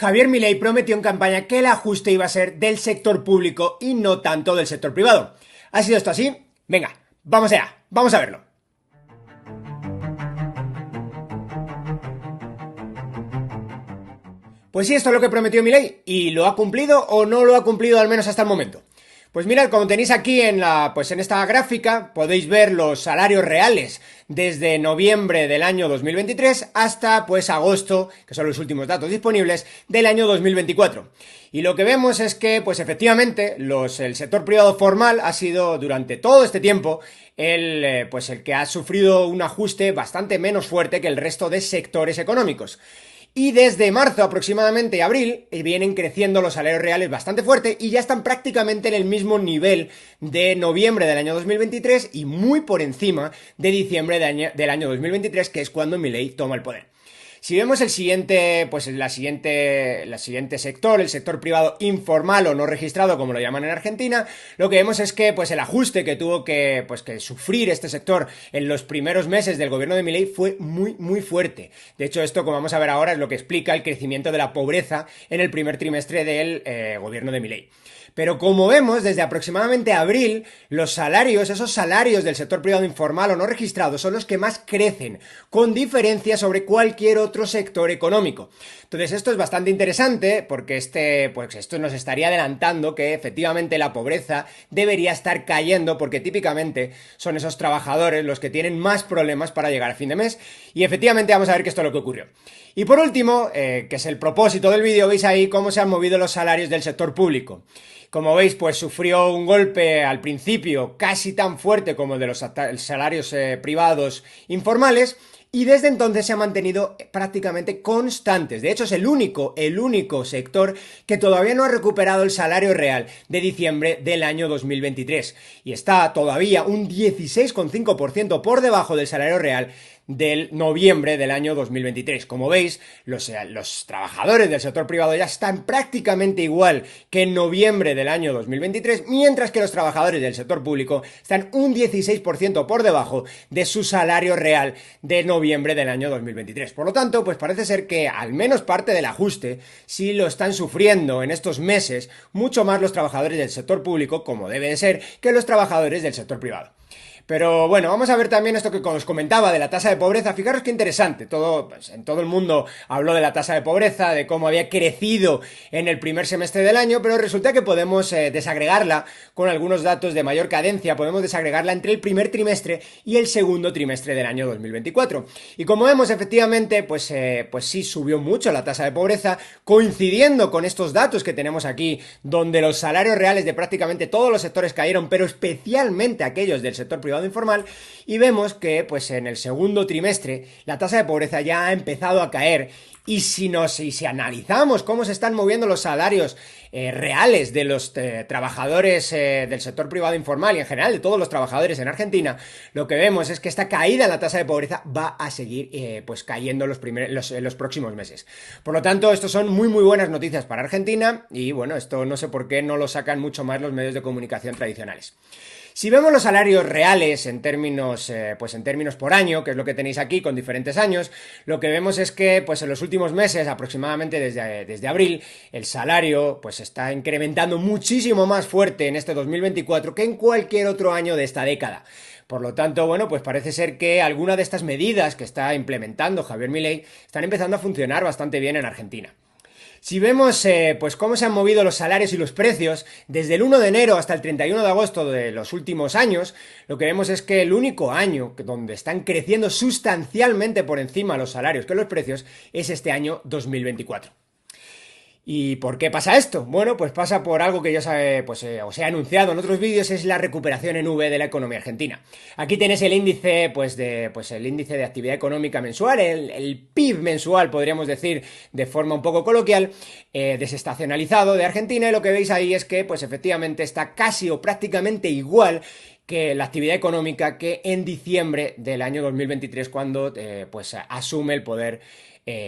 Javier Milei prometió en campaña que el ajuste iba a ser del sector público y no tanto del sector privado. ¿Ha sido esto así? Venga, vamos allá, vamos a verlo. Pues sí, esto es lo que prometió Milei, y ¿lo ha cumplido o no lo ha cumplido al menos hasta el momento? Pues mirad, como tenéis aquí en esta gráfica, podéis ver los salarios reales desde noviembre del año 2023 hasta agosto, que son los últimos datos disponibles, del año 2024. Y lo que vemos es que, efectivamente, el sector privado formal ha sido durante todo este tiempo el que ha sufrido un ajuste bastante menos fuerte que el resto de sectores económicos. Y desde marzo aproximadamente y abril vienen creciendo los salarios reales bastante fuerte y ya están prácticamente en el mismo nivel de noviembre del año 2023 y muy por encima de diciembre del año 2023, que es cuando Milei toma el poder. Si vemos el siguiente sector, el sector privado informal o no registrado, como lo llaman en Argentina, lo que vemos es que el ajuste que tuvo que sufrir este sector en los primeros meses del gobierno de Milei fue muy fuerte. De hecho, esto, como vamos a ver ahora, es lo que explica el crecimiento de la pobreza en el primer trimestre del gobierno de Milei. Pero como vemos, desde aproximadamente abril, esos salarios del sector privado informal o no registrado, son los que más crecen, con diferencia sobre cualquier otro sector económico. Entonces, esto es bastante interesante porque esto nos estaría adelantando que efectivamente la pobreza debería estar cayendo, porque típicamente son esos trabajadores los que tienen más problemas para llegar a fin de mes, y efectivamente vamos a ver que esto es lo que ocurrió. Y por último, que es el propósito del vídeo, veis ahí cómo se han movido los salarios del sector público. Como veis, sufrió un golpe al principio casi tan fuerte como el de los salarios privados informales, y desde entonces se ha mantenido prácticamente constantes. De hecho, es el único sector que todavía no ha recuperado el salario real de diciembre del año 2023. Y está todavía un 16,5% por debajo del salario real del noviembre del año 2023. Como veis, los trabajadores del sector privado ya están prácticamente igual que en noviembre del año 2023, mientras que los trabajadores del sector público están un 16% por debajo de su salario real de noviembre del año 2023. Por lo tanto, parece ser que al menos parte del ajuste sí lo están sufriendo en estos meses mucho más los trabajadores del sector público, como debe de ser, que los trabajadores del sector privado. Pero bueno, vamos a ver también esto que os comentaba de la tasa de pobreza. Fijaros qué interesante, en todo el mundo habló de la tasa de pobreza, de cómo había crecido en el primer semestre del año, pero resulta que podemos desagregarla con algunos datos de mayor cadencia, podemos desagregarla entre el primer trimestre y el segundo trimestre del año 2024. Y como vemos, efectivamente, sí subió mucho la tasa de pobreza, coincidiendo con estos datos que tenemos aquí, donde los salarios reales de prácticamente todos los sectores cayeron, pero especialmente aquellos del sector privado informal, y vemos que en el segundo trimestre la tasa de pobreza ya ha empezado a caer. Y si analizamos cómo se están moviendo los salarios reales de los trabajadores del sector privado informal y en general de todos los trabajadores en Argentina, lo que vemos es que esta caída en la tasa de pobreza va a seguir cayendo en los próximos meses. Por lo tanto, esto son muy buenas noticias para Argentina, y bueno, esto no sé por qué no lo sacan mucho más los medios de comunicación tradicionales. Si vemos los salarios reales en términos por año, que es lo que tenéis aquí con diferentes años, lo que vemos es que en los últimos meses, aproximadamente desde abril, el salario está incrementando muchísimo más fuerte en este 2024 que en cualquier otro año de esta década. Por lo tanto, parece ser que alguna de estas medidas que está implementando Javier Milei están empezando a funcionar bastante bien en Argentina. Si vemos cómo se han movido los salarios y los precios desde el 1 de enero hasta el 31 de agosto de los últimos años, lo que vemos es que el único año donde están creciendo sustancialmente por encima los salarios que los precios es este año 2024. ¿Y por qué pasa esto? Bueno, pasa por algo que ya os he anunciado en otros vídeos, es la recuperación en V de la economía argentina. Aquí tenéis el índice, el índice de actividad económica mensual, el PIB mensual, podríamos decir de forma un poco coloquial, desestacionalizado de Argentina, y lo que veis ahí es que, efectivamente está casi o prácticamente igual que la actividad económica que en diciembre del año 2023 cuando pues asume el poder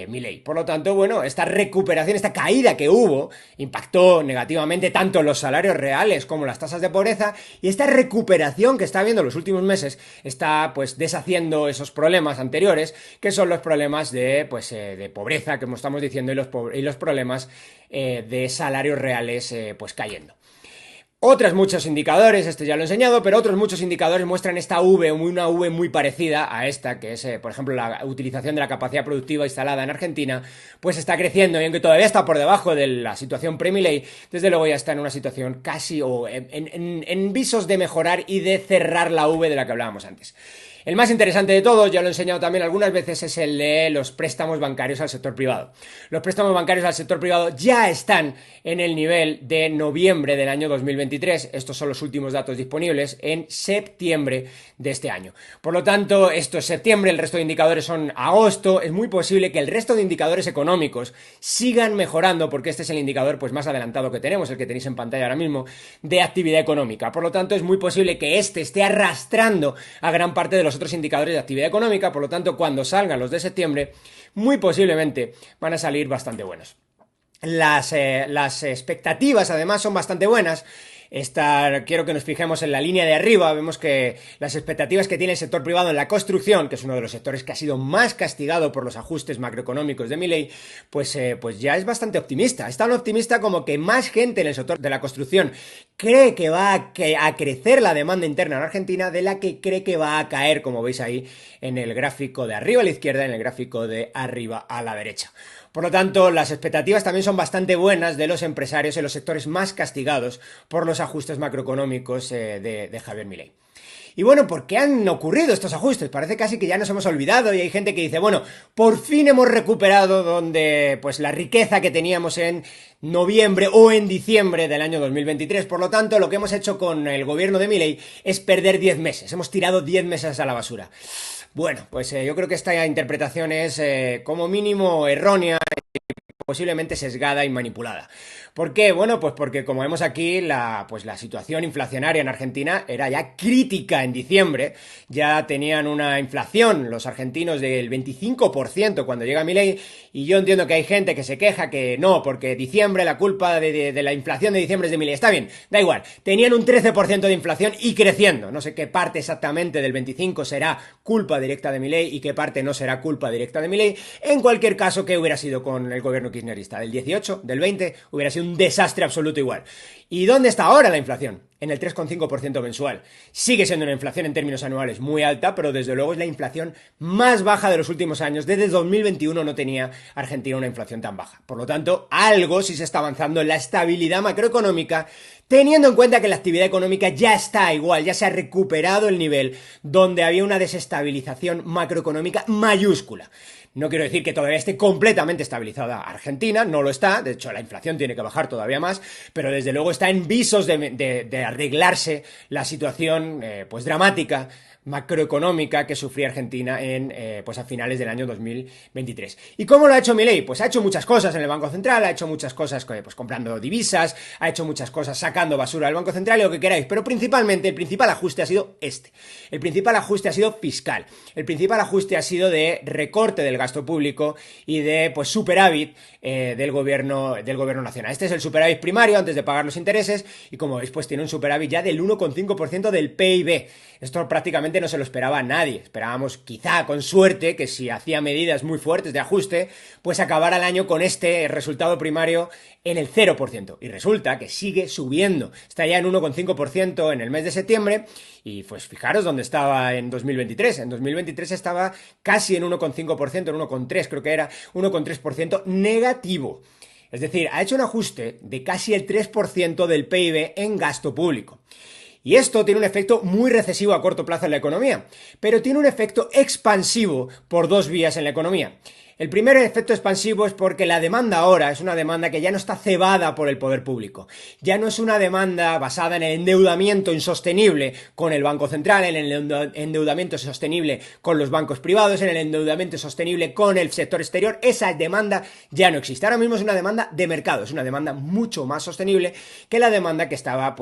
Milei. Por lo tanto, bueno, esta recuperación, esta caída que hubo, impactó negativamente tanto en los salarios reales como las tasas de pobreza, y esta recuperación que está habiendo en los últimos meses está pues deshaciendo esos problemas anteriores, que son los problemas de, pues, de pobreza, como estamos diciendo, y los problemas de salarios reales pues cayendo. Otros muchos indicadores, este ya lo he enseñado, pero otros muchos indicadores muestran esta V, una V muy parecida a esta, que es, por ejemplo, la utilización de la capacidad productiva instalada en Argentina, pues está creciendo, y aunque todavía está por debajo de la situación pre-Milei, desde luego ya está en una situación casi o en visos de mejorar y de cerrar la V de la que hablábamos antes. El más interesante de todos, ya lo he enseñado también algunas veces, es el de los préstamos bancarios al sector privado. Los préstamos bancarios al sector privado ya están en el nivel de noviembre del año 2023. Estos son los últimos datos disponibles en septiembre de este año. Por lo tanto, esto es septiembre, el resto de indicadores son agosto. Es muy posible que el resto de indicadores económicos sigan mejorando, porque este es el indicador pues más adelantado que tenemos, el que tenéis en pantalla ahora mismo, de actividad económica. Por lo tanto, es muy posible que este esté arrastrando a gran parte de los otros indicadores de actividad económica. Por lo tanto, cuando salgan los de septiembre, muy posiblemente van a salir bastante buenos. Las expectativas además son bastante buenas. Quiero que nos fijemos en la línea de arriba. Vemos que las expectativas que tiene el sector privado en la construcción, que es uno de los sectores que ha sido más castigado por los ajustes macroeconómicos de Milei, pues ya es bastante optimista. Es tan optimista como que más gente en el sector de la construcción cree que va a crecer la demanda interna en Argentina de la que cree que va a caer, como veis ahí en el gráfico de arriba a la izquierda y en el gráfico de arriba a la derecha. Por lo tanto, las expectativas también son bastante buenas de los empresarios en los sectores más castigados por los ajustes macroeconómicos de Javier Milei. Y bueno, ¿por qué han ocurrido estos ajustes? Parece casi que ya nos hemos olvidado y hay gente que dice, bueno, por fin hemos recuperado donde, pues, la riqueza que teníamos en noviembre o en diciembre del año 2023. Por lo tanto, lo que hemos hecho con el gobierno de Milei es perder 10 meses. Hemos tirado 10 meses a la basura. Bueno, pues yo creo que esta interpretación es como mínimo errónea, posiblemente sesgada y manipulada. ¿Por qué? Bueno, pues porque como vemos aquí, la situación inflacionaria en Argentina era ya crítica en diciembre. Ya tenían una inflación los argentinos del 25% cuando llega Milei, y yo entiendo que hay gente que se queja que no, porque diciembre, la culpa de la inflación de diciembre es de Milei. Está bien, da igual. Tenían un 13% de inflación y creciendo. No sé qué parte exactamente del 25 será culpa directa de Milei y qué parte no será culpa directa de Milei. En cualquier caso, ¿qué hubiera sido con el gobierno kirchnerista? Del 18, del 20, hubiera sido un desastre absoluto igual. ¿Y dónde está ahora la inflación? En el 3,5% mensual. Sigue siendo una inflación en términos anuales muy alta, pero desde luego es la inflación más baja de los últimos años. Desde 2021 no tenía Argentina una inflación tan baja. Por lo tanto, algo sí se está avanzando en la estabilidad macroeconómica, teniendo en cuenta que la actividad económica ya está igual, ya se ha recuperado el nivel donde había una desestabilización macroeconómica mayúscula. No quiero decir que todavía esté completamente estabilizada Argentina, no lo está, de hecho la inflación tiene que bajar todavía más, pero desde luego está en visos de arreglarse la situación pues dramática macroeconómica que sufría Argentina pues a finales del año 2023. ¿Y cómo lo ha hecho Milei? Pues ha hecho muchas cosas en el Banco Central, ha hecho muchas cosas pues comprando divisas, ha hecho muchas cosas sacando basura del Banco Central y lo que queráis, pero principalmente el principal ajuste ha sido este. El principal ajuste ha sido fiscal. El principal ajuste ha sido de recorte del gasto público y de pues superávit del gobierno nacional. Este es el superávit primario antes de pagar los intereses y como veis pues tiene un superávit ya del 1,5% del PIB. Esto prácticamente no se lo esperaba a nadie. Esperábamos quizá con suerte que si hacía medidas muy fuertes de ajuste pues acabara el año con este resultado primario en el 0%. Y resulta que sigue subiendo. Está ya en 1,5% en el mes de septiembre y pues fijaros dónde estaba en 2023. En 2023 estaba casi en 1,5%, en 1,3 creo que era, 1,3% negativo. Es decir, ha hecho un ajuste de casi el 3% del PIB en gasto público. Y esto tiene un efecto muy recesivo a corto plazo en la economía, pero tiene un efecto expansivo por dos vías en la economía. El primer efecto expansivo es porque la demanda ahora es una demanda que ya no está cebada por el poder público. Ya no es una demanda basada en el endeudamiento insostenible con el Banco Central, en el endeudamiento sostenible con los bancos privados, en el endeudamiento sostenible con el sector exterior. Esa demanda ya no existe. Ahora mismo es una demanda de mercado, es una demanda mucho más sostenible que la demanda que estaba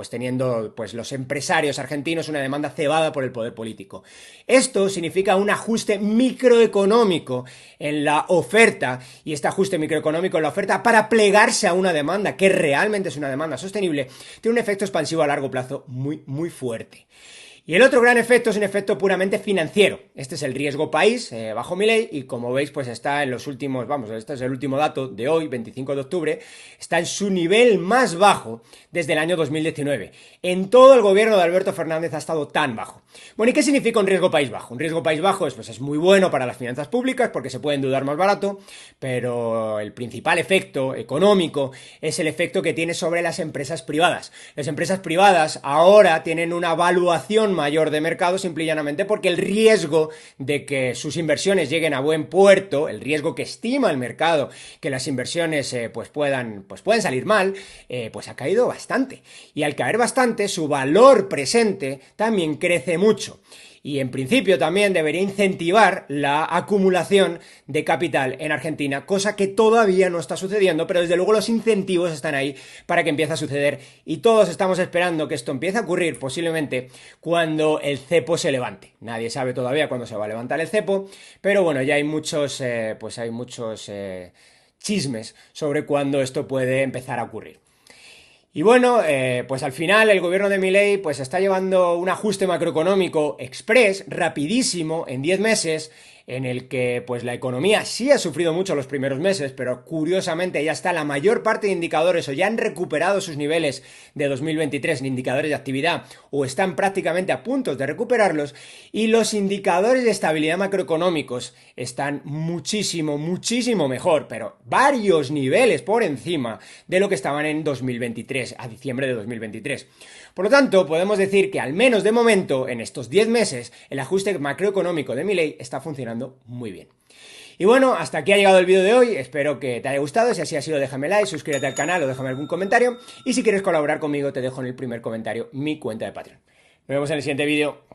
teniendo los empresarios argentinos, una demanda cebada por el poder político. Esto significa un ajuste microeconómico en la oferta, y este ajuste microeconómico en la oferta para plegarse a una demanda que realmente es una demanda sostenible, tiene un efecto expansivo a largo plazo muy, muy fuerte. Y el otro gran efecto es un efecto puramente financiero. Este es el riesgo país bajo Milei, y como veis pues está en los últimos, este es el último dato de hoy, 25 de octubre, está en su nivel más bajo desde el año 2019. En todo el gobierno de Alberto Fernández ha estado tan bajo. Bueno, ¿y qué significa un riesgo país bajo? Un riesgo país bajo es muy bueno para las finanzas públicas porque se puede endeudar más barato, pero el principal efecto económico es el efecto que tiene sobre las empresas privadas. Las empresas privadas ahora tienen una valuación mayor de mercado simple y llanamente porque el riesgo de que sus inversiones lleguen a buen puerto, el riesgo que estima el mercado que las inversiones puedan salir mal, pues ha caído bastante. Y al caer bastante, su valor presente también crece mucho. Y en principio también debería incentivar la acumulación de capital en Argentina, cosa que todavía no está sucediendo, pero desde luego los incentivos están ahí para que empiece a suceder, y todos estamos esperando que esto empiece a ocurrir posiblemente cuando el cepo se levante. Nadie sabe todavía cuándo se va a levantar el cepo, pero bueno, ya hay muchos chismes sobre cuándo esto puede empezar a ocurrir. Y bueno, pues al final el gobierno de Milei pues está llevando un ajuste macroeconómico express, rapidísimo, en 10 meses, en el que pues la economía sí ha sufrido mucho los primeros meses, pero curiosamente ya está la mayor parte de indicadores o ya han recuperado sus niveles de 2023 en indicadores de actividad, o están prácticamente a punto de recuperarlos, y los indicadores de estabilidad macroeconómicos están muchísimo, muchísimo mejor, pero varios niveles por encima de lo que estaban en 2023, a diciembre de 2023. Por lo tanto, podemos decir que al menos de momento, en estos 10 meses, el ajuste macroeconómico de Milei está funcionando muy bien. Y bueno, hasta aquí ha llegado el vídeo de hoy, espero que te haya gustado. Si así ha sido, déjame like, suscríbete al canal o déjame algún comentario, y si quieres colaborar conmigo te dejo en el primer comentario mi cuenta de Patreon. Nos vemos en el siguiente vídeo.